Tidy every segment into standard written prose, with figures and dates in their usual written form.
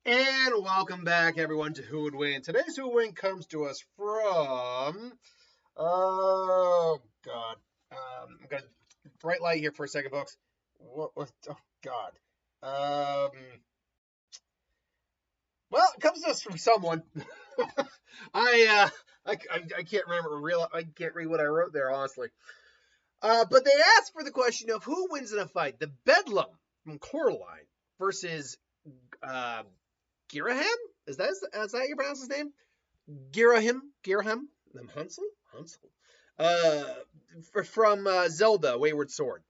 And welcome back, everyone, to Who Would Win. Today's Who Would Win comes to us from. Oh, God. I'm going to bright light here for a second, folks. What oh, God. Um, well, it comes to us from someone. I, I can't remember I can't read what I wrote there, honestly. But they asked for the question of who wins in a fight: the Bedlam from Coraline versus uh, Ghirahim? Is that how you pronounce his name? Ghirahim, Hansel, uh, from Zelda: Wayward Sword.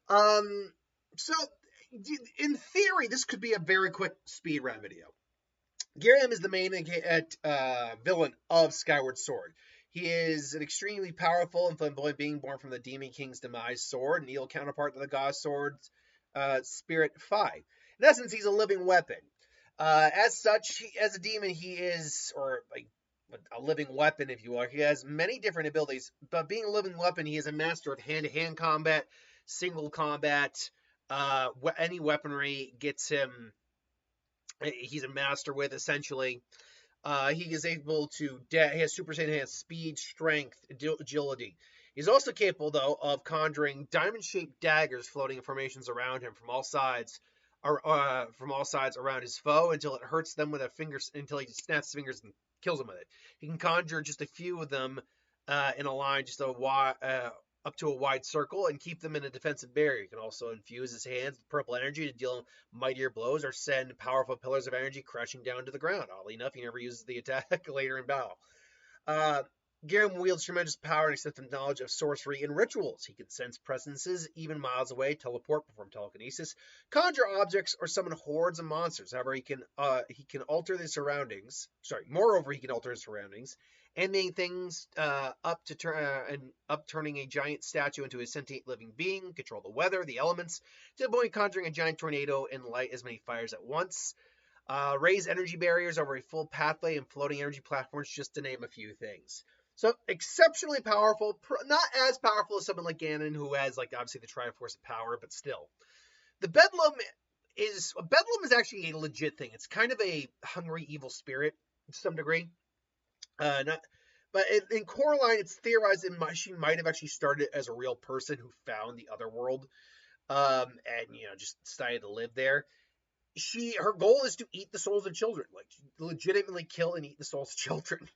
Um, so in theory, this could be a very quick speed round video. Ghirahim is the main villain of Skyward Sword. He is an extremely powerful and flamboyant being born from the Demon King's demise sword, an evil counterpart to the God Sword's Spirit 5. In essence, he's a living weapon. As such, as a demon, he is, or like a living weapon, if you will. He has many different abilities, but being a living weapon, he is a master of hand-to-hand combat, single combat. Any weaponry gets him. He's a master with essentially. He is able to. He has super enhanced speed, strength, agility. He's also capable, though, of conjuring diamond-shaped daggers floating in formations around him from all sides around his foe until it hurts them with a finger until he snaps his fingers and kills them with it. He can conjure just a few of them in a line, just up to a wide circle, and keep them in a defensive barrier. He can also infuse his hands with purple energy to deal mightier blows or send powerful pillars of energy crashing down to the ground. Oddly enough, he never uses the attack later in battle. Uh, Ghirahim wields tremendous power and extensive knowledge of sorcery and rituals. He can sense presences even miles away, teleport, perform telekinesis, conjure objects, or summon hordes of monsters. However, he can alter the surroundings. Moreover, he can alter his surroundings and make things turning a giant statue into a sentient living being, control the weather, the elements, to the point of conjuring a giant tornado and light as many fires at once. Raise energy barriers over a full pathway and floating energy platforms, just to name a few things. So exceptionally powerful, not as powerful as someone like Ganon, who has like obviously the Triforce of power, but still. The Bedlam is actually a legit thing. It's kind of a hungry evil spirit to some degree. Not, but in Coraline, it's theorized she might have actually started as a real person who found the other world, and just decided to live there. Her goal is to eat the souls of children, like legitimately kill and eat the souls of children,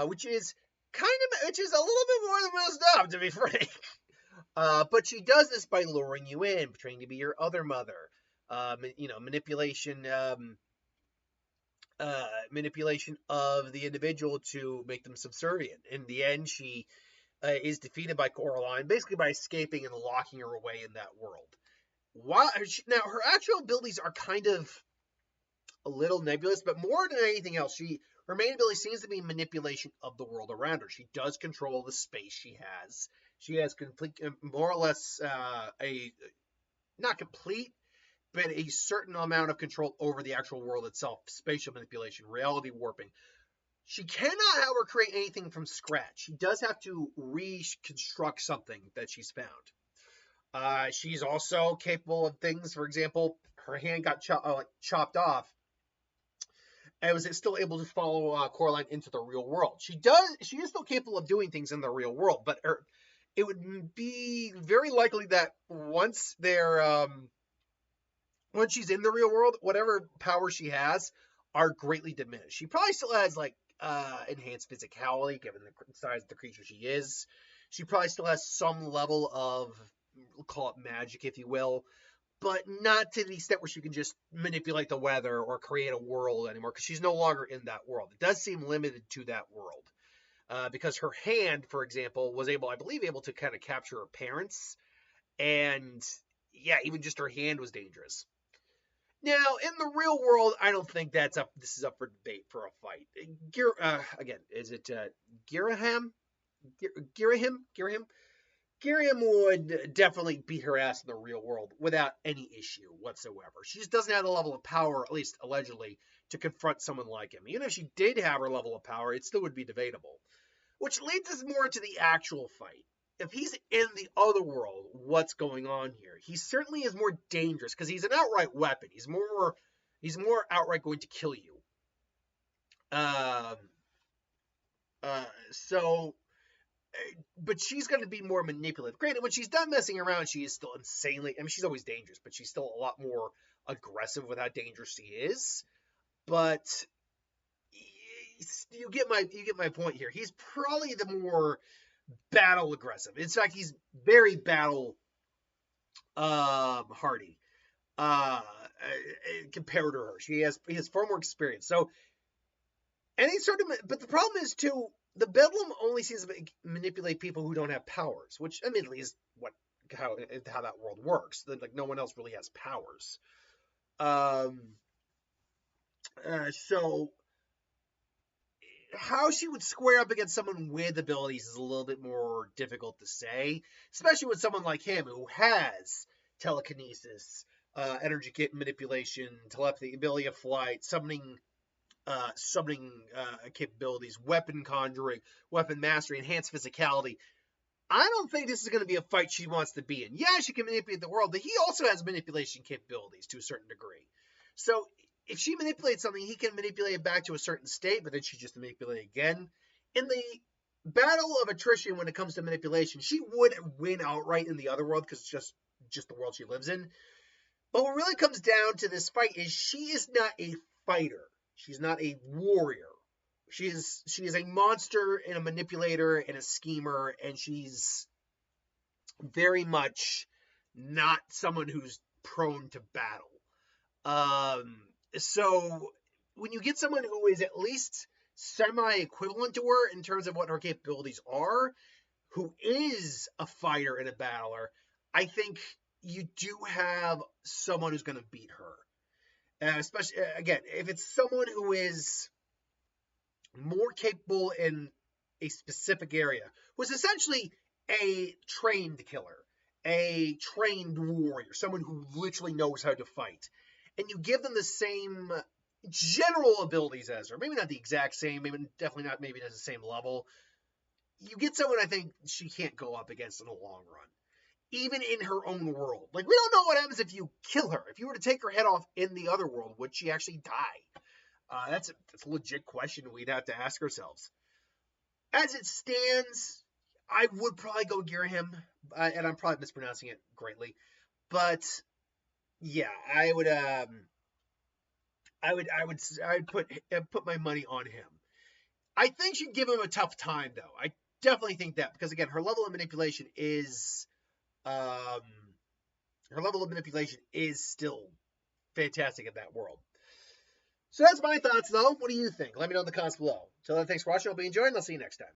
which is a little bit more than messed up, to be frank. But she does this by luring you in, pretending to be your other mother. Manipulation, manipulation of the individual to make them subservient. In the end, she is defeated by Coraline, basically by escaping and locking her away in that world. Now her actual abilities are kind of a little nebulous, but more than anything else, her main ability seems to be manipulation of the world around her. She does control the space she has. She has complete, more or less, a not complete, but a certain amount of control over the actual world itself. Spatial manipulation, reality warping. She cannot, however, create anything from scratch. She does have to reconstruct something that she's found. She's also capable of things. For example, her hand got chopped off, and was still able to follow Coraline into the real world. She is still capable of doing things in the real world, but it would be very likely that once she's in the real world, whatever power she has are greatly diminished. She probably still has like enhanced physicality, given the size of the creature she is. She probably still has some level of, we'll call it magic, if you will, but not to the extent where she can just manipulate the weather or create a world anymore, because she's no longer in that world. It does seem limited to that world, because her hand, for example, was I believe, able to kind of capture her parents, and yeah, even just her hand was dangerous. Now, in the real world, I don't think this is up for debate for a fight. Again, is it Ghirahim? Ghirahim? Ghirahim would definitely beat her ass in the real world without any issue whatsoever. She just doesn't have the level of power, at least allegedly, to confront someone like him. Even if she did have her level of power, it still would be debatable. Which leads us more to the actual fight. If he's in the other world, what's going on here? He certainly is more dangerous because he's an outright weapon. He's more He's more outright going to kill you. Um, so, but she's going to be more manipulative. Granted, when she's done messing around, she is still insanely. I mean, she's always dangerous, but she's still a lot more aggressive with how dangerous she is. But you get my point here. He's probably the more battle aggressive. In fact, he's very battle hardy compared to her. He has far more experience. So any sort of, but the problem is too, the Bedlam only seems to manipulate people who don't have powers, which admittedly is how that world works. Like no one else really has powers. So how she would square up against someone with abilities is a little bit more difficult to say, especially with someone like him who has telekinesis, energy manipulation, telepathy, ability of flight, summoning capabilities, weapon conjuring, weapon mastery, enhanced physicality. I don't think this is going to be a fight she wants to be in. Yeah, she can manipulate the world, but he also has manipulation capabilities to a certain degree. So if she manipulates something, he can manipulate it back to a certain state, but then she just manipulate it again. In the battle of attrition, when it comes to manipulation, she would win outright in the other world because it's just the world she lives in. But what really comes down to this fight is she is not a fighter. She's not a warrior. She is a monster and a manipulator and a schemer, and she's very much not someone who's prone to battle. So when you get someone who is at least semi-equivalent to her in terms of what her capabilities are, who is a fighter and a battler, I think you do have someone who's going to beat her. Especially, again, if it's someone who is more capable in a specific area, was essentially a trained killer, a trained warrior, someone who literally knows how to fight, and you give them the same general abilities as her, maybe not the exact same, maybe definitely not maybe at the same level, you get someone I think she can't go up against in the long run, even in her own world. Like, we don't know what happens if you kill her. If you were to take her head off in the other world, would she actually die? That's a legit question we'd have to ask ourselves. As it stands, I would probably go Ghirahim, and I'm probably mispronouncing it greatly, but yeah, I'd put my money on him. I think she'd give him a tough time, though. I definitely think that because again, her level of manipulation is still fantastic in that world. So that's my thoughts, though. What do you think? Let me know in the comments below. So then, thanks for watching. I'll be enjoying. I'll see you next time.